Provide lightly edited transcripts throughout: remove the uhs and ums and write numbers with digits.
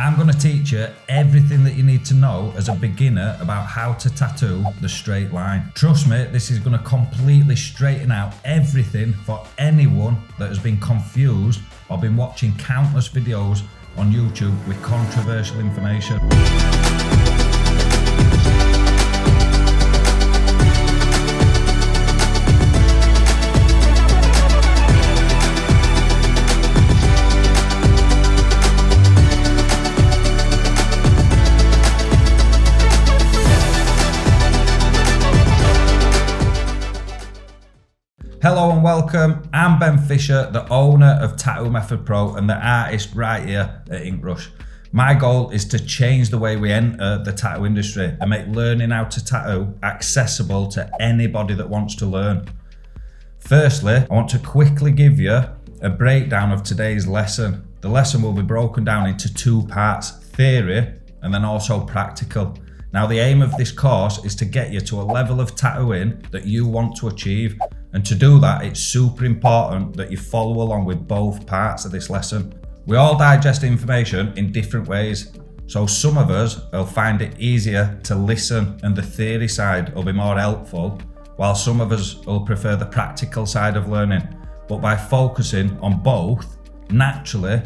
I'm going to teach you everything that you need to know as a beginner about how to tattoo the straight line. Trust me, this is going to completely straighten out everything for anyone that has been confused or been watching countless videos on YouTube with controversial information. Hello and welcome, I'm Ben Fisher, the owner of Tattoo Method Pro and the artist right here at Inkrush. My goal is to change the way we enter the tattoo industry and make learning how to tattoo accessible to anybody that wants to learn. Firstly, I want to quickly give you a breakdown of today's lesson. The lesson will be broken down into two parts, theory and then also practical. Now the aim of this course is to get you to a level of tattooing that you want to achieve. And to do that, it's super important that you follow along with both parts of this lesson. We all digest information in different ways. So some of us will find it easier to listen and the theory side will be more helpful, while some of us will prefer the practical side of learning. But by focusing on both, naturally,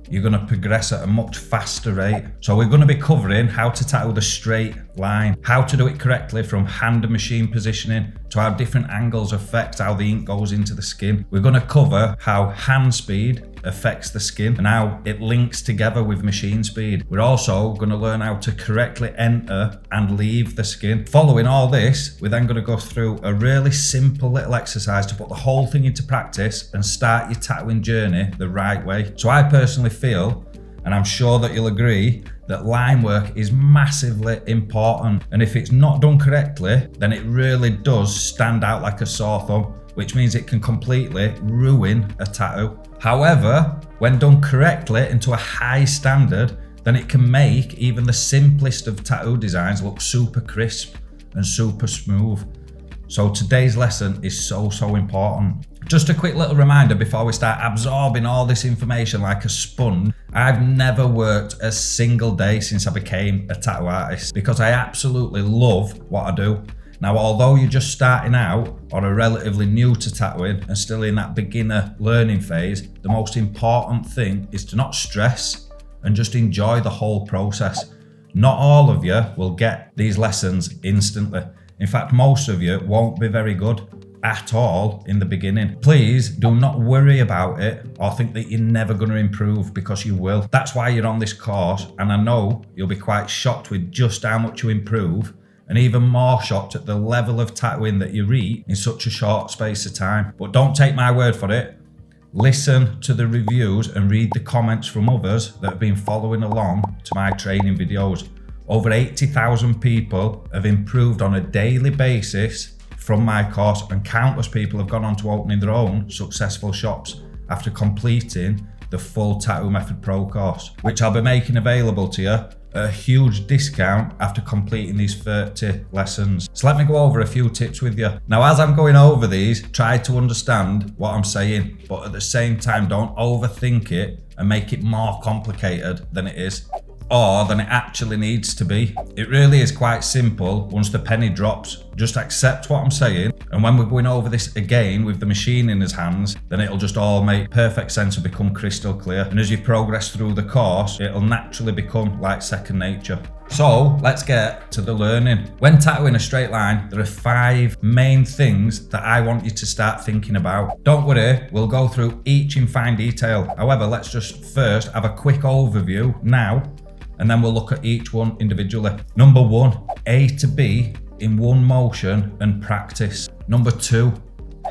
you're going to progress at a much faster rate. So we're going to be covering how to tattoo the straight line, how to do it correctly from hand and machine positioning to how different angles affect how the ink goes into the skin. We're going to cover how hand speed affects the skin and how it links together with machine speed. We're also going to learn how to correctly enter and leave the skin. Following all this, we're then going to go through a really simple little exercise to put the whole thing into practice and start your tattooing journey the right way. So I personally feel, and I'm sure that you'll agree, that line work is massively important. And if it's not done correctly, then it really does stand out like a sore thumb, which means it can completely ruin a tattoo. However, when done correctly and to a high standard, then it can make even the simplest of tattoo designs look super crisp and super smooth. So today's lesson is so important. Just a quick little reminder before we start absorbing all this information like a sponge. I've never worked a single day since I became a tattoo artist because I absolutely love what I do. Now, although you're just starting out or are relatively new to tattooing and still in that beginner learning phase, the most important thing is to not stress and just enjoy the whole process. Not all of you will get these lessons instantly. In fact, most of you won't be very good at all in the beginning. Please do not worry about it or think that you're never going to improve, because you will. That's why you're on this course, and I know you'll be quite shocked with just how much you improve, and even more shocked at the level of tattooing that you reach in such a short space of time. But don't take my word for it. Listen to the reviews and read the comments from others that have been following along to my training videos. Over 80,000 people have improved on a daily basis from my course, and countless people have gone on to opening their own successful shops after completing the full Tattoo Method Pro course, which I'll be making available to you at a huge discount after completing these 30 lessons. So let me go over a few tips with you. Now, as I'm going over these, try to understand what I'm saying, but at the same time, don't overthink it and make it more complicated than it is, or than it actually needs to be. It really is quite simple once the penny drops. Just accept what I'm saying, and when we're going over this again with the machine in his hands, then it'll just all make perfect sense and become crystal clear. And as you progress through the course, it'll naturally become like second nature. So let's get to the learning. When tattooing a straight line, there are 5 main things that I want you to start thinking about. Don't worry, we'll go through each in fine detail. However, let's just first have a quick overview now, and then we'll look at each one individually. Number 1, A to B in one motion and practice. Number 2,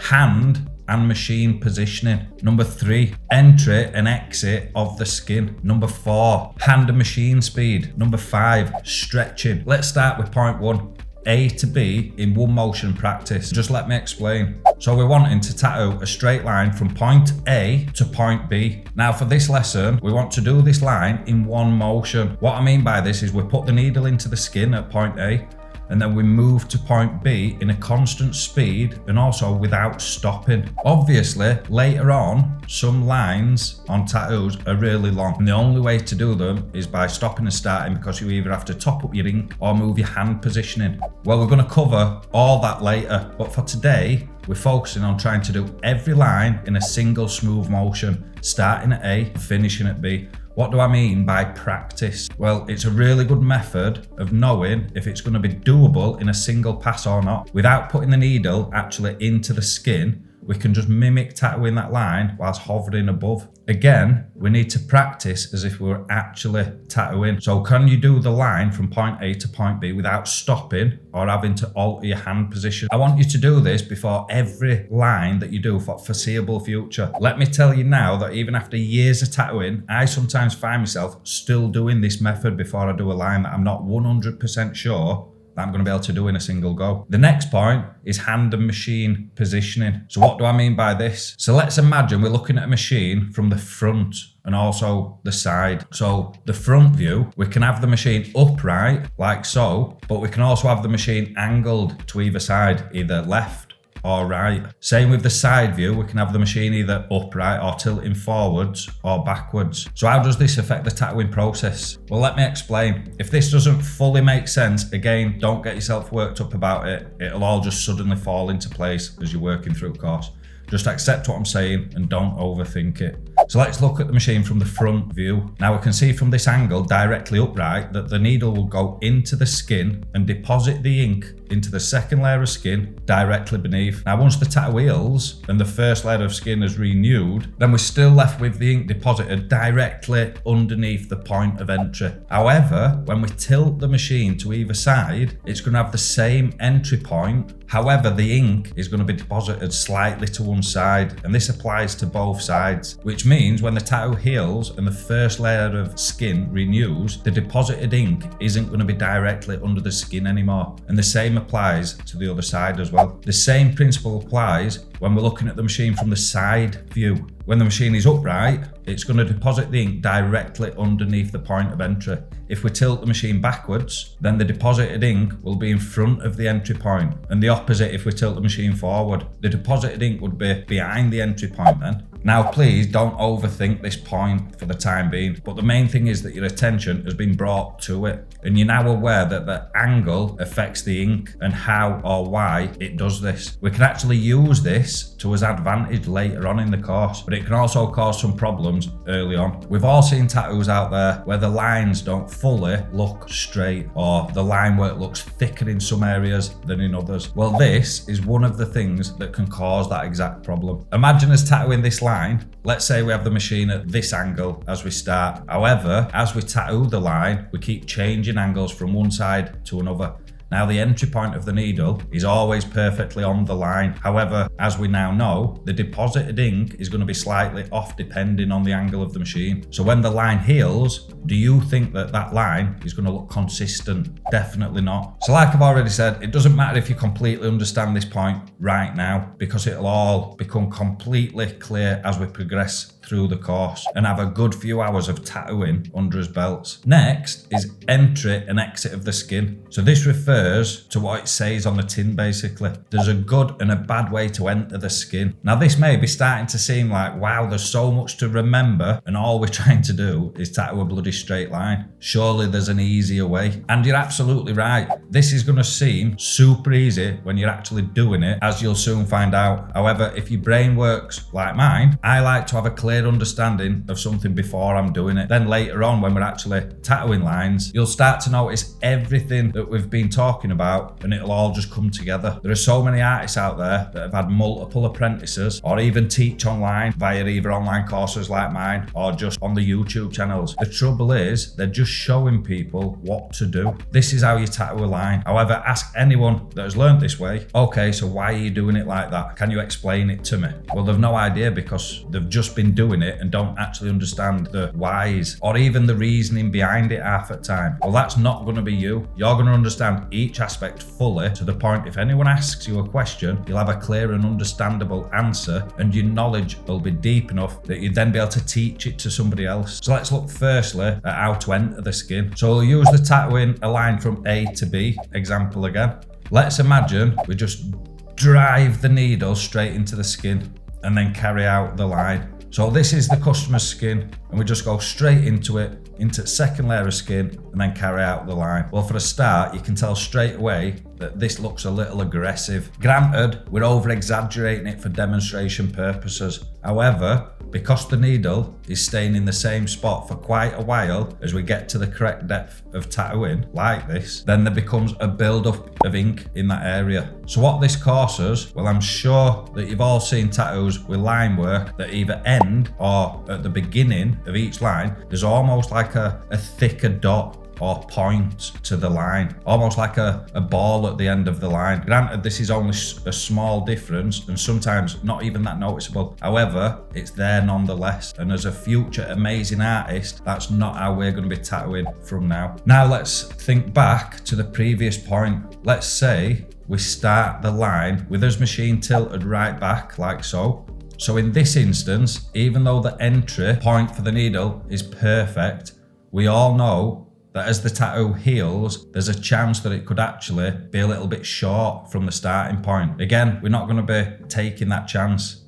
hand and machine positioning. Number 3, entry and exit of the skin. Number 4, hand and machine speed. Number 5, stretching. Let's start with point 1. A to B in one motion practice. Just let me explain. So we're wanting to tattoo a straight line from point A to point B. Now for this lesson, we want to do this line in one motion. What I mean by this is we put the needle into the skin at point A, and then we move to point B in a constant speed and also without stopping. Obviously, later on, some lines on tattoos are really long, and the only way to do them is by stopping and starting, because you either have to top up your ink or move your hand positioning. Well, we're going to cover all that later, but for today, we're focusing on trying to do every line in a single smooth motion, starting at A and finishing at B. What do I mean by practice? Well, it's a really good method of knowing if it's going to be doable in a single pass or not. Without putting the needle actually into the skin, we can just mimic tattooing that line whilst hovering above. Again, we need to practice as if we were actually tattooing. So can you do the line from point A to point B without stopping or having to alter your hand position? I want you to do this before every line that you do for foreseeable future. Let me tell you now that even after years of tattooing, I sometimes find myself still doing this method before I do a line that I'm not 100% sure that I'm going to be able to do in a single go. The next point is hand and machine positioning. So what do I mean by this? So let's imagine we're looking at a machine from the front and also the side. So the front view, we can have the machine upright like so, but we can also have the machine angled to either side, either left or right. Same with the side view, we can have the machine either upright or tilting forwards or backwards. So how does this affect the tattooing process? Well, let me explain. If this doesn't fully make sense, again, don't get yourself worked up about it. It'll all just suddenly fall into place as you're working through course. Just accept what I'm saying and don't overthink it. So let's look at the machine from the front view. Now we can see from this angle directly upright that the needle will go into the skin and deposit the ink into the second layer of skin directly beneath. Now once the tattoo heals and the first layer of skin is renewed, then we're still left with the ink deposited directly underneath the point of entry. However, when we tilt the machine to either side, it's going to have the same entry point. However, the ink is going to be deposited slightly to one side, and this applies to both sides, which means when the tattoo heals and the first layer of skin renews, the deposited ink isn't going to be directly under the skin anymore. And the same applies to the other side as well. The same principle applies when we're looking at the machine from the side view. When the machine is upright, it's going to deposit the ink directly underneath the point of entry. If we tilt the machine backwards, then the deposited ink will be in front of the entry point, and the opposite if we tilt the machine forward. The deposited ink would be behind the entry point then. Now please don't overthink this point for the time being, but the main thing is that your attention has been brought to it and you're now aware that the angle affects the ink and how or why it does this. We can actually use this to his advantage later on in the course, but it can also cause some problems early on. We've all seen tattoos out there where the lines don't fully look straight, or the line work looks thicker in some areas than in others. Well, this is one of the things that can cause that exact problem. Imagine us tattooing this line. Let's say we have the machine at this angle as we start. However, as we tattoo the line, we keep changing angles from one side to another. Now the entry point of the needle is always perfectly on the line. However, as we now know, the deposited ink is going to be slightly off depending on the angle of the machine. So when the line heals, do you think that that line is going to look consistent? Definitely not. So like I've already said, it doesn't matter if you completely understand this point right now, because it'll all become completely clear as we progress through the course and have a good few hours of tattooing under his belts. Next is entry and exit of the skin. So this refers to what it says on the tin basically. There's a good and a bad way to enter the skin. Now this may be starting to seem like, wow, there's so much to remember and all we're trying to do is tattoo a bloody straight line. Surely there's an easier way. And you're absolutely right. This is going to seem super easy when you're actually doing it, as you'll soon find out. However, if your brain works like mine, I like to have a clear understanding of something before I'm doing it. Then later on, when we're actually tattooing lines, you'll start to notice everything that we've been talking about and it'll all just come together. There are so many artists out there that have had multiple apprentices or even teach online via either online courses like mine or just on the YouTube channels. The trouble is they're just showing people what to do. This is how you tattoo a line. However, ask anyone that has learned this way, okay, so why are you doing it like that? Can you explain it to me? Well, they've no idea because they've just been doing it and don't actually understand the whys or even the reasoning behind it half at time. Well, that's not going to be you. You're going to understand each aspect fully to the point if anyone asks you a question, you'll have a clear and understandable answer and your knowledge will be deep enough that you'd then be able to teach it to somebody else. So let's look firstly at how to enter the skin. So we'll use the tattooing a line from A to B. key example again. Let's imagine we just drive the needle straight into the skin and then carry out the line. So this is the customer's skin, and we just go straight into it, into second layer of skin, and then carry out the line. Well, for a start, you can tell straight away that this looks a little aggressive. Granted, we're over exaggerating it for demonstration purposes. However, because the needle is staying in the same spot for quite a while as we get to the correct depth of tattooing, like this, then there becomes a build-up of ink in that area. So what this causes, well, I'm sure that you've all seen tattoos with line work that either end or at the beginning of each line, there's almost like a thicker dot or point to the line, almost like a ball at the end of the line. Granted, this is only a small difference and sometimes not even that noticeable. However, it's there nonetheless. And as a future amazing artist, that's not how we're going to be tattooing from now. Now let's think back to the previous point. Let's say we start the line with us machine tilted right back like so. So in this instance, even though the entry point for the needle is perfect, we all know that as the tattoo heals, there's a chance that it could actually be a little bit short from the starting point. Again, we're not going to be taking that chance.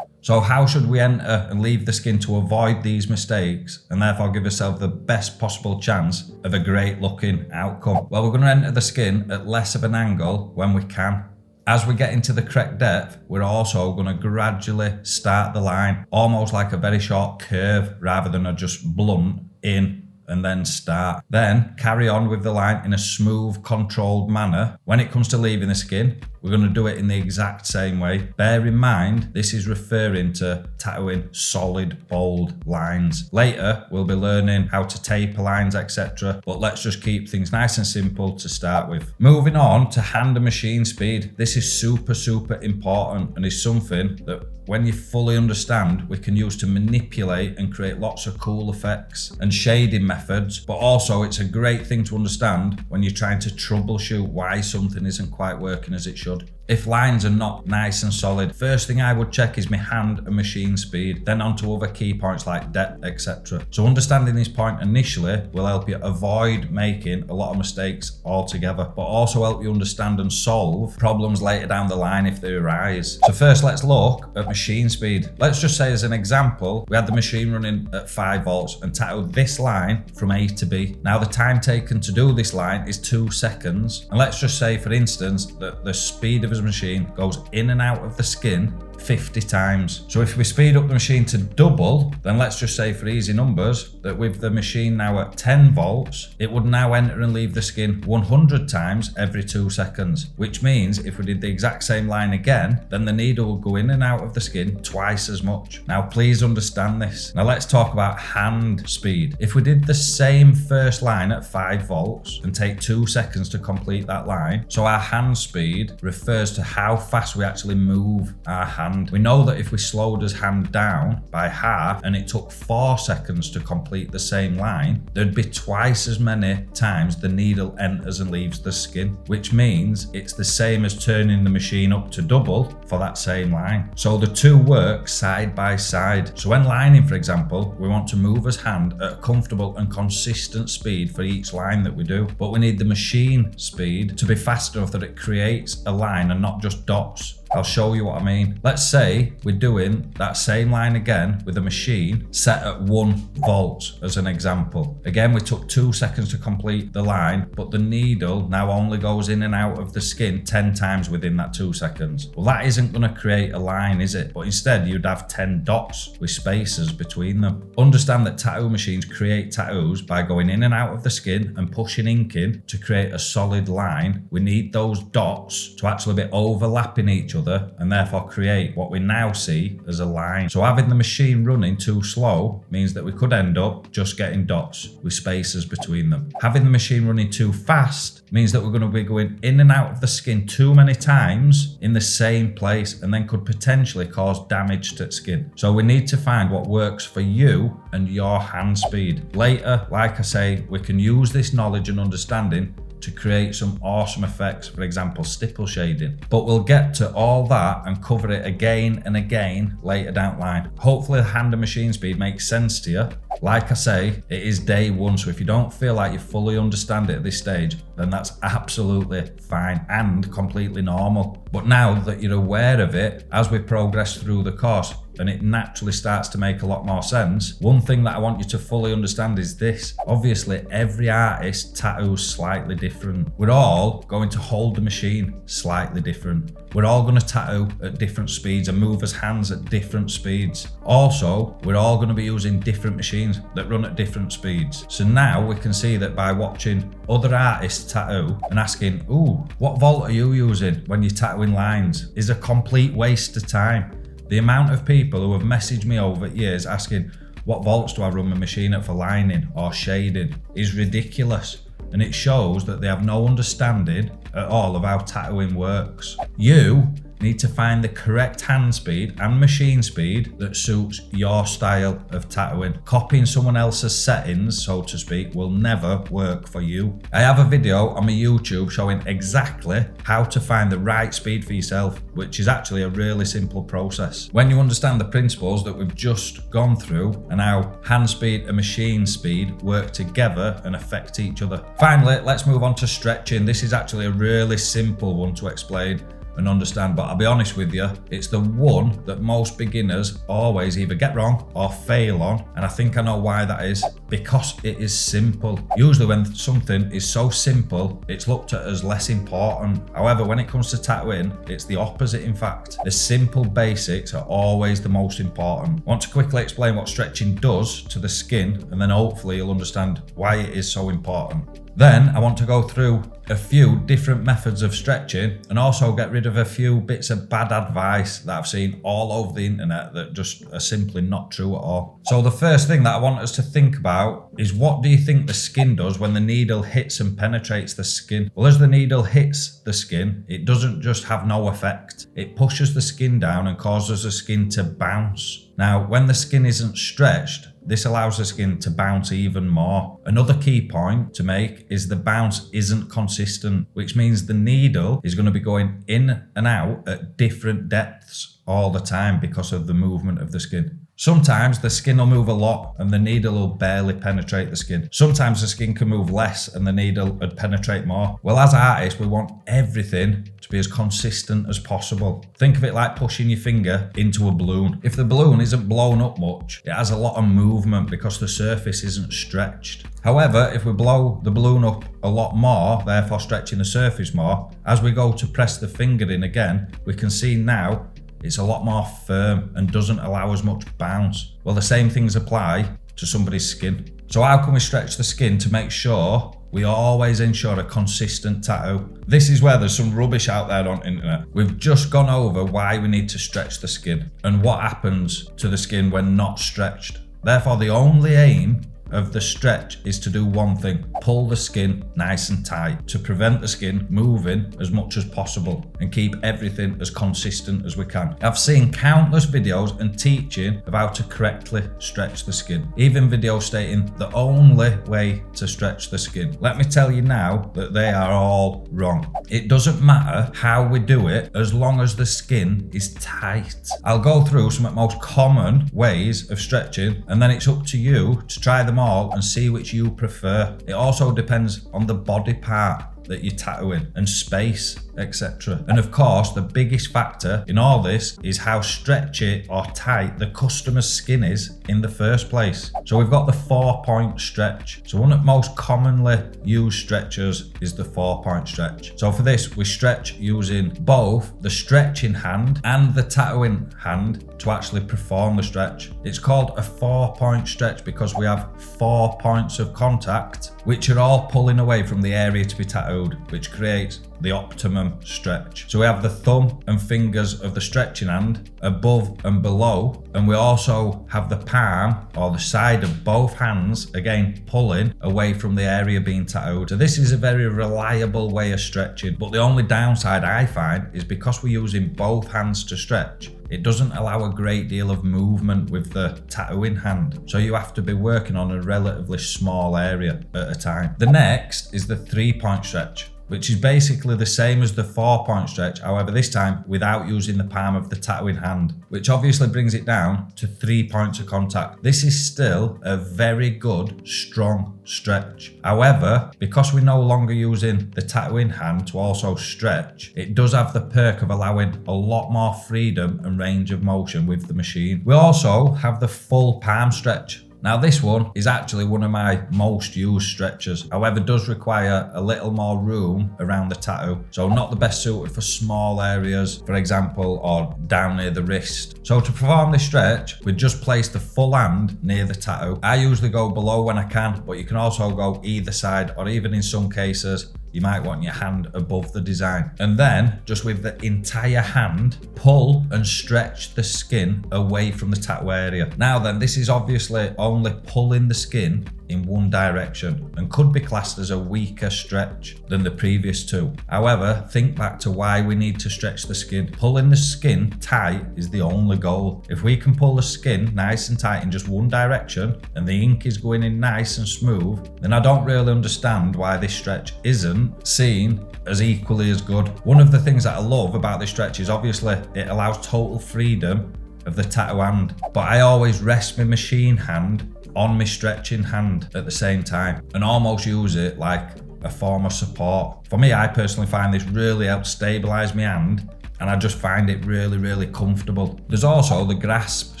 So how should we enter and leave the skin to avoid these mistakes and therefore give ourselves the best possible chance of a great looking outcome? Well, we're going to enter the skin at less of an angle when we can. As we get into the correct depth, we're also going to gradually start the line, almost like a very short curve rather than a just blunt in and then start. Then carry on with the line in a smooth, controlled manner. When it comes to leaving the skin, we're going to do it in the exact same way. Bear in mind, this is referring to tattooing solid, bold lines. Later, we'll be learning how to taper lines, etc. But let's just keep things nice and simple to start with. Moving on to hand and machine speed. This is super, super important and is something that when you fully understand, we can use to manipulate and create lots of cool effects and shading methods, but also it's a great thing to understand when you're trying to troubleshoot why something isn't quite working as it should. If lines are not nice and solid, first thing I would check is my hand and machine speed, then onto other key points like depth, etc. So understanding this point initially will help you avoid making a lot of mistakes altogether, but also help you understand and solve problems later down the line if they arise. So first, let's look at machine speed. Let's just say as an example, we had the machine running at 5 volts and tattooed this line from A to B. Now the time taken to do this line is 2 seconds. And let's just say, for instance, that the speed of his machine goes in and out of the skin 50 times. So if we speed up the machine to double, then let's just say for easy numbers that with the machine now at 10 volts, it would now enter and leave the skin 100 times every 2 seconds, which means if we did the exact same line again, then the needle will go in and out of the skin twice as much. Now please understand this. Now let's talk about hand speed. If we did the same first line at 5 volts and take 2 seconds to complete that line, so our hand speed refers to how fast we actually move our hand. We know that if we slowed his hand down by half and it took 4 seconds to complete the same line, there'd be twice as many times the needle enters and leaves the skin, which means it's the same as turning the machine up to double for that same line. So the two work side by side. So when lining, for example, we want to move his hand at a comfortable and consistent speed for each line that we do, but we need the machine speed to be fast enough that it creates a line and not just dots. I'll show you what I mean. Let's say we're doing that same line again with a machine set at 1 volt as an example. Again, we took 2 seconds to complete the line, but the needle now only goes in and out of the skin 10 times within that 2 seconds. Well, that isn't going to create a line, is it? But instead, you'd have 10 dots with spaces between them. Understand that tattoo machines create tattoos by going in and out of the skin and pushing ink in to create a solid line. We need those dots to actually be overlapping each other and therefore create what we now see as a line. So having the machine running too slow means that we could end up just getting dots with spaces between them. Having the machine running too fast means that we're going to be going in and out of the skin too many times in the same place and then could potentially cause damage to skin. So we need to find what works for you and your hand speed. Later, like I say, we can use this knowledge and understanding to create some awesome effects, for example, stipple shading. But we'll get to all that and cover it again and again later down the line. Hopefully the hand and machine speed makes sense to you. Like I say, it is day one, so if you don't feel like you fully understand it at this stage, then that's absolutely fine and completely normal. But now that you're aware of it, as we progress through the course, and it naturally starts to make a lot more sense, one thing that I want you to fully understand is this. Obviously, every artist tattoos slightly different. We're all going to hold the machine slightly different. We're all going to tattoo at different speeds and move as hands at different speeds. Also, we're all going to be using different machines that run at different speeds. So now we can see that by watching other artists tattoo and asking, ooh, what volt are you using when you're tattooing lines, is a complete waste of time. The amount of people who have messaged me over years asking, what volts do I run my machine at for lining or shading, is ridiculous. And it shows that they have no understanding at all of how tattooing works. You need to find the correct hand speed and machine speed that suits your style of tattooing. Copying someone else's settings, so to speak, will never work for you. I have a video on my YouTube showing exactly how to find the right speed for yourself, which is actually a really simple process. When you understand the principles that we've just gone through and how hand speed and machine speed work together and affect each other. Finally, let's move on to stretching. This is actually a really simple one to explain and understand, but I'll be honest with you, it's the one that most beginners always either get wrong or fail on, and I think I know why that is. Because it is simple. Usually when something is so simple, it's looked at as less important. However, when it comes to tattooing, it's the opposite in fact. The simple basics are always the most important. I want to quickly explain what stretching does to the skin, and then hopefully you'll understand why it is so important. Then I want to go through a few different methods of stretching and also get rid of a few bits of bad advice that I've seen all over the internet that just are simply not true at all. So the first thing that I want us to think about is, what do you think the skin does when the needle hits and penetrates the skin? Well, as the needle hits the skin, it doesn't just have no effect. It pushes the skin down and causes the skin to bounce. Now, when the skin isn't stretched, this allows the skin to bounce even more. Another key point to make is the bounce isn't consistent, which means the needle is going to be going in and out at different depths all the time because of the movement of the skin. Sometimes the skin will move a lot and the needle will barely penetrate the skin. Sometimes the skin can move less and the needle would penetrate more. Well, as artists, we want everything to be as consistent as possible. Think of it like pushing your finger into a balloon. If the balloon isn't blown up much, it has a lot of movement because the surface isn't stretched. However, if we blow the balloon up a lot more, therefore stretching the surface more, as we go to press the finger in again, we can see now it's a lot more firm and doesn't allow as much bounce. Well, the same things apply to somebody's skin. So how can we stretch the skin to make sure we always ensure a consistent tattoo? This is where there's some rubbish out there on the internet. We've just gone over why we need to stretch the skin and what happens to the skin when not stretched. Therefore, the only aim of the stretch is to do one thing: pull the skin nice and tight to prevent the skin moving as much as possible and keep everything as consistent as we can. I've seen countless videos and teaching of how to correctly stretch the skin, even videos stating the only way to stretch the skin. Let me tell you now that they are all wrong. It doesn't matter how we do it as long as the skin is tight. I'll go through some of the most common ways of stretching, and then it's up to you to try them all and see which you prefer. It also depends on the body part that you're tattooing and space, etc. And of course, the biggest factor in all this is how stretchy or tight the customer's skin is in the first place. So we've got the 4-point stretch. So one of the most commonly used stretchers is the 4-point stretch. So for this, we stretch using both the stretching hand and the tattooing hand to actually perform the stretch. It's called a 4-point stretch because we have 4 points of contact which are all pulling away from the area to be tattooed, which creates the optimum stretch. So we have the thumb and fingers of the stretching hand above and below, and we also have the palm or the side of both hands again pulling away from the area being tattooed. So this is a very reliable way of stretching, but the only downside I find is because we're using both hands to stretch, it doesn't allow a great deal of movement with the tattooing hand. So you have to be working on a relatively small area at a time. The next is the 3-point stretch, which is basically the same as the 4-point stretch, however this time without using the palm of the tattooing hand, which obviously brings it down to 3 points of contact. This is still a very good, strong stretch. However, because we're no longer using the tattooing hand to also stretch, it does have the perk of allowing a lot more freedom and range of motion with the machine. We also have the full palm stretch. Now this one is actually one of my most used stretchers, however does require a little more room around the tattoo, so not the best suited for small areas, for example, or down near the wrist. So to perform this stretch, we just place the full hand near the tattoo. I usually go below when I can, but you can also go either side, or even in some cases, you might want your hand above the design. And then, just with the entire hand, pull and stretch the skin away from the tattoo area. Now then, this is obviously only pulling the skin in one direction and could be classed as a weaker stretch than the previous two. However, think back to why we need to stretch the skin. Pulling the skin tight is the only goal. If we can pull the skin nice and tight in just one direction and the ink is going in nice and smooth, then I don't really understand why this stretch isn't seen as equally as good. One of the things that I love about this stretch is obviously it allows total freedom of the tattoo hand, but I always rest my machine hand on my stretching hand at the same time and almost use it like a form of support. For me, I personally find this really helps stabilize my hand, and I just find it really, really comfortable. There's also the grasp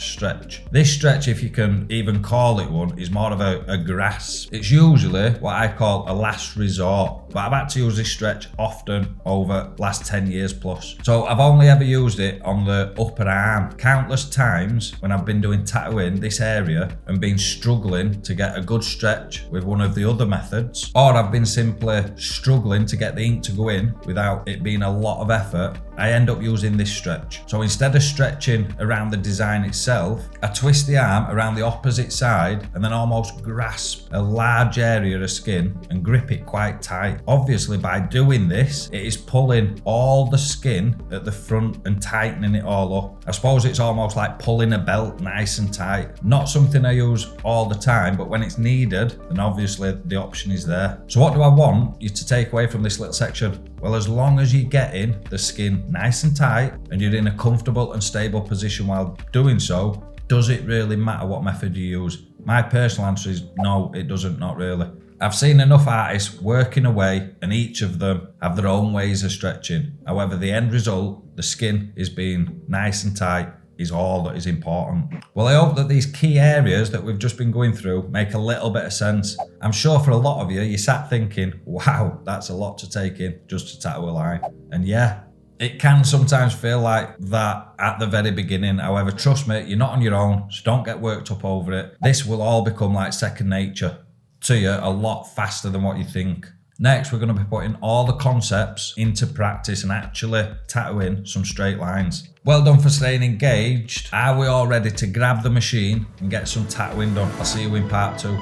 stretch. This stretch, if you can even call it one, is more of a grasp. It's usually what I call a last resort, but I've had to use this stretch often over last 10 years plus. So I've only ever used it on the upper arm. Countless times when I've been doing tattooing this area and been struggling to get a good stretch with one of the other methods, or I've been simply struggling to get the ink to go in without it being a lot of effort, I end up using this stretch. So instead of stretching around the design itself, I twist the arm around the opposite side and then almost grasp a large area of skin and grip it quite tight. Obviously, by doing this, it is pulling all the skin at the front and tightening it all up. I suppose it's almost like pulling a belt nice and tight. Not something I use all the time, but when it's needed, then obviously the option is there. So what do I want you to take away from this little section? Well, as long as you're getting the skin nice and tight and you're in a comfortable and stable position while doing so, does it really matter what method you use? My personal answer is no, it doesn't, not really. I've seen enough artists working away and each of them have their own ways of stretching. However, the end result, the skin is being nice and tight, is all that is important. Well, I hope that these key areas that we've just been going through make a little bit of sense. I'm sure for a lot of you sat thinking, wow, that's a lot to take in just to tattoo a line. And yeah, it can sometimes feel like that at the very beginning. However, trust me, you're not on your own, so don't get worked up over it. This will all become like second nature to you a lot faster than what you think. Next, we're going to be putting all the concepts into practice and actually tattooing some straight lines. Well done for staying engaged. Are we all ready to grab the machine and get some tattooing done? I'll see you in part 2.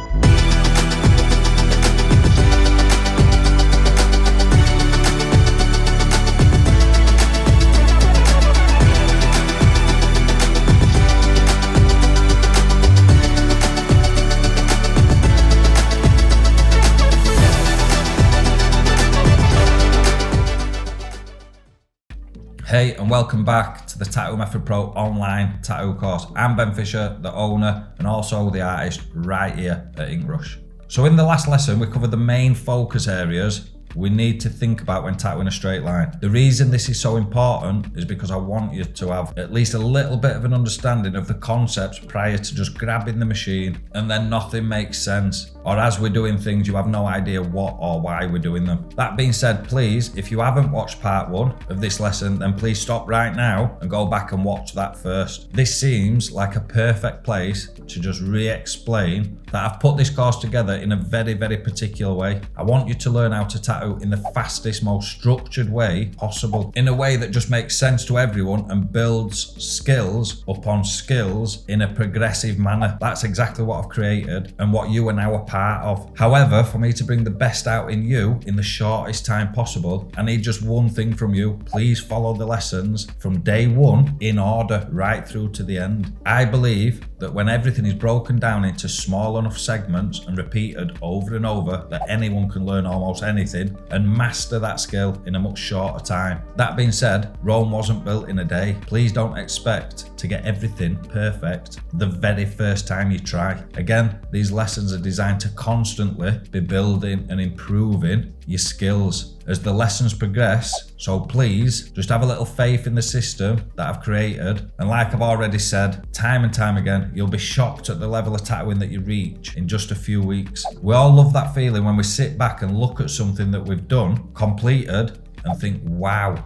Hey, and welcome back to the Tattoo Method Pro online tattoo course. I'm Ben Fisher, the owner and also the artist right here at Inkrush. So in the last lesson, we covered the main focus areas we need to think about when tattooing a straight line. The reason this is so important is because I want you to have at least a little bit of an understanding of the concepts prior to just grabbing the machine and then nothing makes sense. Or as we're doing things, you have no idea what or why we're doing them. That being said, please, if you haven't watched part 1 of this lesson, then please stop right now and go back and watch that first. This seems like a perfect place to just re-explain that I've put this course together in a very, very particular way. I want you to learn how to tattoo in the fastest, most structured way possible, in a way that just makes sense to everyone and builds skills upon skills in a progressive manner. That's exactly what I've created and what you are now a part of. However, for me to bring the best out in you in the shortest time possible, I need just one thing from you. Please follow the lessons from day one in order right through to the end. I believe that when everything is broken down into small enough segments and repeated over and over, that anyone can learn almost anything and master that skill in a much shorter time. That being said, Rome wasn't built in a day. Please don't expect to get everything perfect the very first time you try. Again, these lessons are designed to constantly be building and improving your skills as the lessons progress. So please just have a little faith in the system that I've created. And like I've already said, time and time again, you'll be shocked at the level of tattooing that you reach in just a few weeks. We all love that feeling when we sit back and look at something that we've done, completed, and think, wow,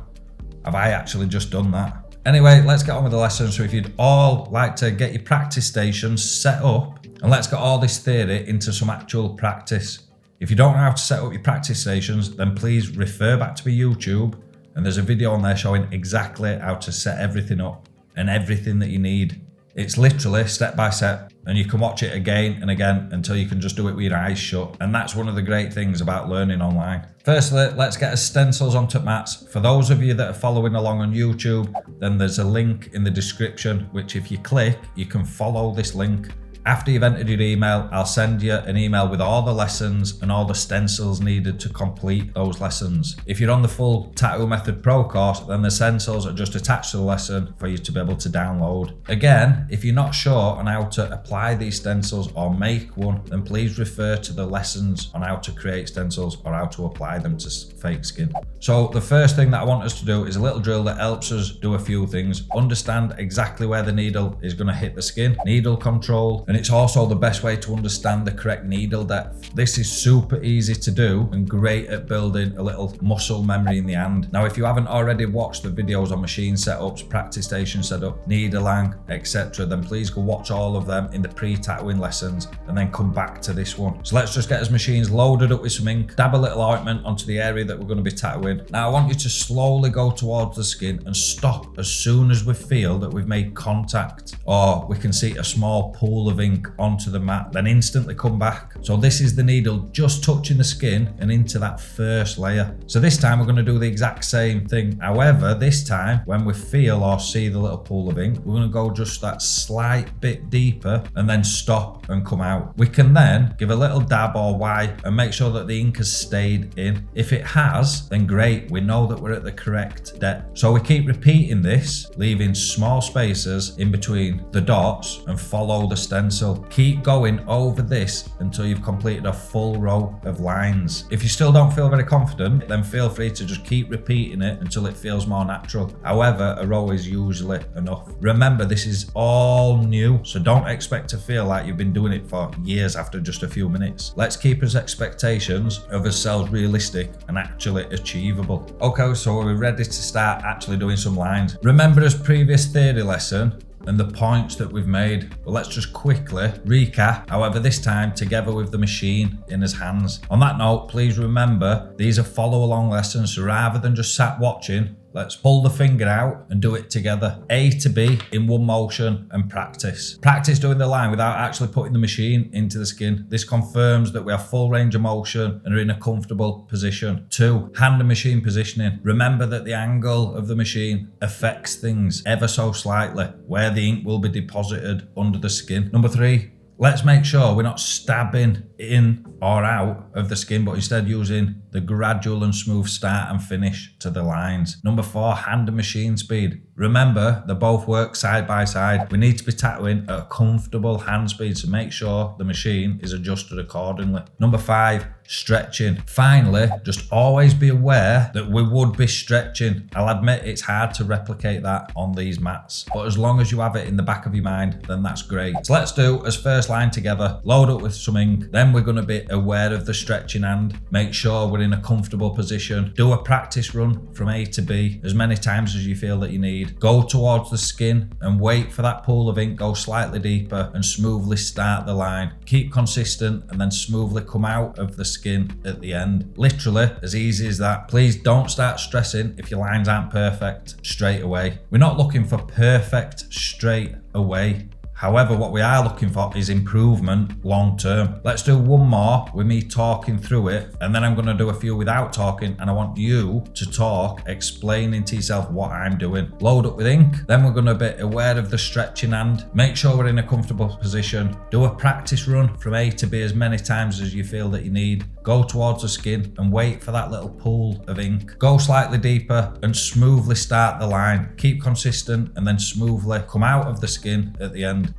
have I actually just done that? Anyway, let's get on with the lesson. So if you'd all like to get your practice stations set up, and let's get all this theory into some actual practice. If you don't know how to set up your practice stations, then please refer back to my YouTube, and there's a video on there showing exactly how to set everything up and everything that you need. It's literally step by step, and you can watch it again and again until you can just do it with your eyes shut. And that's one of the great things about learning online. Firstly, let's get our stencils onto mats. For those of you that are following along on YouTube, then there's a link in the description, which if you click, you can follow this link. After you've entered your email, I'll send you an email with all the lessons and all the stencils needed to complete those lessons. If you're on the full Tattoo Method Pro course, then the stencils are just attached to the lesson for you to be able to download. Again, if you're not sure on how to apply these stencils or make one, then please refer to the lessons on how to create stencils or how to apply them to fake skin. So the first thing that I want us to do is a little drill that helps us do a few things. Understand exactly where the needle is going to hit the skin, needle control, and it's also the best way to understand the correct needle depth. This is super easy to do and great at building a little muscle memory in the hand. Now, if you haven't already watched the videos on machine setups, practice station setup, needling, etc., then please go watch all of them in the pre-tattooing lessons and then come back to this one. So let's just get his machines loaded up with some ink, dab a little ointment onto the area that we're going to be tattooing. Now, I want you to slowly go towards the skin and stop as soon as we feel that we've made contact, or we can see a small pool of ink onto the mat, then instantly come back. So this is the needle just touching the skin and into that first layer. So this time we're going to do the exact same thing. However, this time when we feel or see the little pool of ink, we're going to go just that slight bit deeper and then stop and come out. We can then give a little dab or wipe and make sure that the ink has stayed in. If it has, then great, we know that we're at the correct depth. So we keep repeating this, leaving small spaces in between the dots and follow the stencil. Keep going over this until you've completed a full row of lines. If you still don't feel very confident, then feel free to just keep repeating it until it feels more natural. However, a row is usually enough. Remember, this is all new, so don't expect to feel like you've been doing it for years after just a few minutes. Let's keep our expectations of ourselves realistic and actually achievable. Okay, so we're ready to start actually doing some lines. Remember his previous theory lesson and the points that we've made. Well, let's just quickly recap, however this time together with the machine in his hands. On that note, please remember these are follow along lessons, so rather than just sat watching, let's pull the finger out and do it together. A to B in one motion and practice. Practice doing the line without actually putting the machine into the skin. This confirms that we have full range of motion and are in a comfortable position. 2, hand and machine positioning. Remember that the angle of the machine affects things ever so slightly, where the ink will be deposited under the skin. Number 3, let's make sure we're not stabbing in or out of the skin, but instead using the gradual and smooth start and finish to the lines. Number 4, hand and machine speed. Remember, they both work side by side. We need to be tattooing at a comfortable hand speed, so make sure the machine is adjusted accordingly. Number 5, stretching. Finally, just always be aware that we would be stretching. I'll admit it's hard to replicate that on these mats, but as long as you have it in the back of your mind, then that's great. So let's do as first line together, load up with some ink, then we're going to be aware of the stretching hand, make sure we're in a comfortable position, do a practice run from A to B as many times as you feel that you need, go towards the skin and wait for that pool of ink, go slightly deeper and smoothly start the line. Keep consistent and then smoothly come out of the skin at the end. Literally as easy as that. Please don't start stressing if your lines aren't perfect straight away. We're not looking for perfect straight away. However, what we are looking for is improvement long term. Let's do one more with me talking through it, and then I'm going to do a few without talking, and I want you to talk, explaining to yourself what I'm doing. Load up with ink, then we're going to be aware of the stretching hand, make sure we're in a comfortable position, do a practice run from A to B as many times as you feel that you need, go towards the skin and wait for that little pool of ink, go slightly deeper and smoothly start the line. Keep consistent and then smoothly come out of the skin at the end.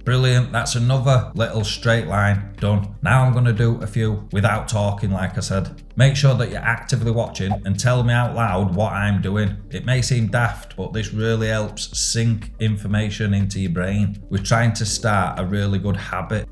Brilliant, that's another little straight line done. Now I'm going to do a few without talking, like I said. Make sure that you're actively watching and tell me out loud what I'm doing. It may seem daft, but this really helps sink information into your brain. We're trying to start a really good habit.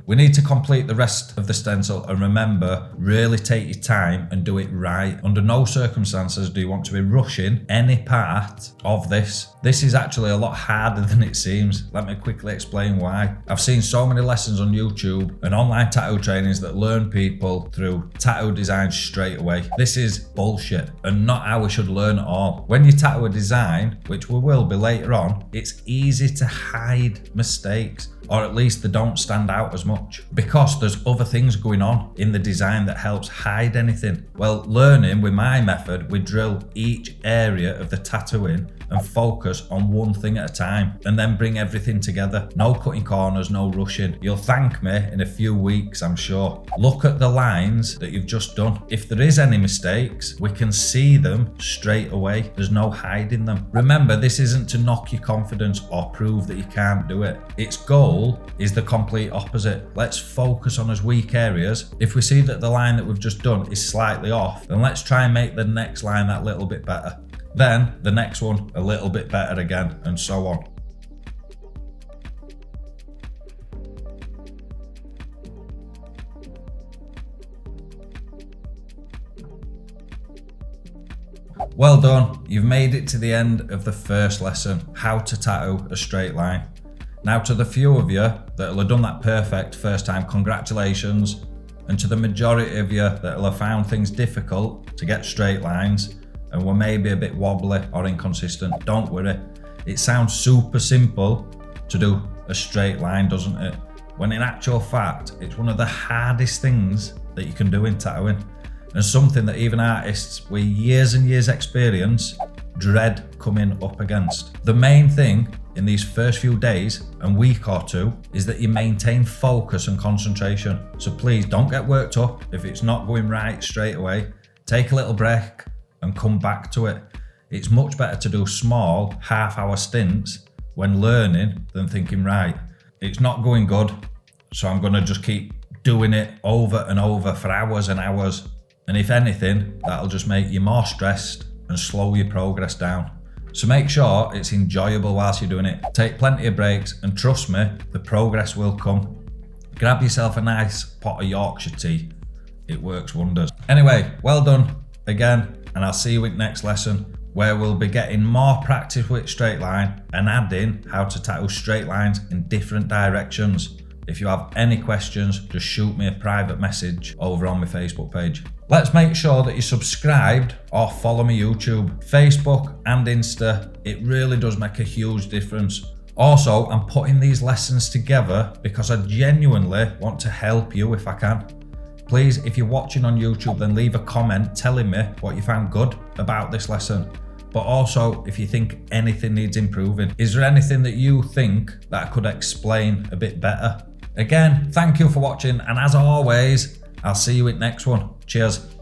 We need to complete the rest of the stencil, and remember, really take your time and do it right. Under no circumstances do you want to be rushing any part of this. This is actually a lot harder than it seems. Let me quickly explain why. I've seen so many lessons on YouTube and online tattoo trainings that learn people through tattoo design straight away. This is bullshit and not how we should learn at all. When you tattoo a design, which we will be later on, it's easy to hide mistakes, or at least they don't stand out as much, because there's other things going on in the design that helps hide anything. Well, learning with my method, we drill each area of the tattooing and focus on one thing at a time, and then bring everything together. No cutting corners, no rushing. You'll thank me in a few weeks, I'm sure. Look at the lines that you've just done. If there is any mistakes, we can see them straight away. There's no hiding them. Remember, this isn't to knock your confidence or prove that you can't do it. Its goal is the complete opposite. Let's focus on those weak areas. If we see that the line that we've just done is slightly off, then let's try and make the next line that little bit better. Then the next one a little bit better again, and so on. Well done, you've made it to the end of the first lesson, how to tattoo a straight line. Now, to the few of you that will have done that perfect first time, congratulations. And to the majority of you that will have found things difficult to get straight lines and were maybe a bit wobbly or inconsistent, don't worry. It sounds super simple to do a straight line, doesn't it? When in actual fact, it's one of the hardest things that you can do in tattooing, and something that even artists with years and years experience dread coming up against. The main thing in these first few days and week or two is that you maintain focus and concentration. So please don't get worked up if it's not going right straight away. Take a little break and come back to it. It's much better to do small half-hour stints when learning than thinking, right, it's not going good, so I'm going to just keep doing it over and over for hours and hours. And if anything, that'll just make you more stressed and slow your progress down. So make sure it's enjoyable whilst you're doing it. Take plenty of breaks and trust me, the progress will come. Grab yourself a nice pot of Yorkshire tea. It works wonders. Anyway, well done again, and I'll see you with next lesson, where we'll be getting more practice with straight line and adding how to tackle straight lines in different directions. If you have any questions, just shoot me a private message over on my Facebook page. Let's make sure that you're subscribed or follow me YouTube, Facebook and Insta. It really does make a huge difference. Also, I'm putting these lessons together because I genuinely want to help you if I can. Please, if you're watching on YouTube, then leave a comment telling me what you found good about this lesson. But also, if you think anything needs improving, is there anything that you think that I could explain a bit better? Again, thank you for watching, and as always, I'll see you in the next one. Cheers.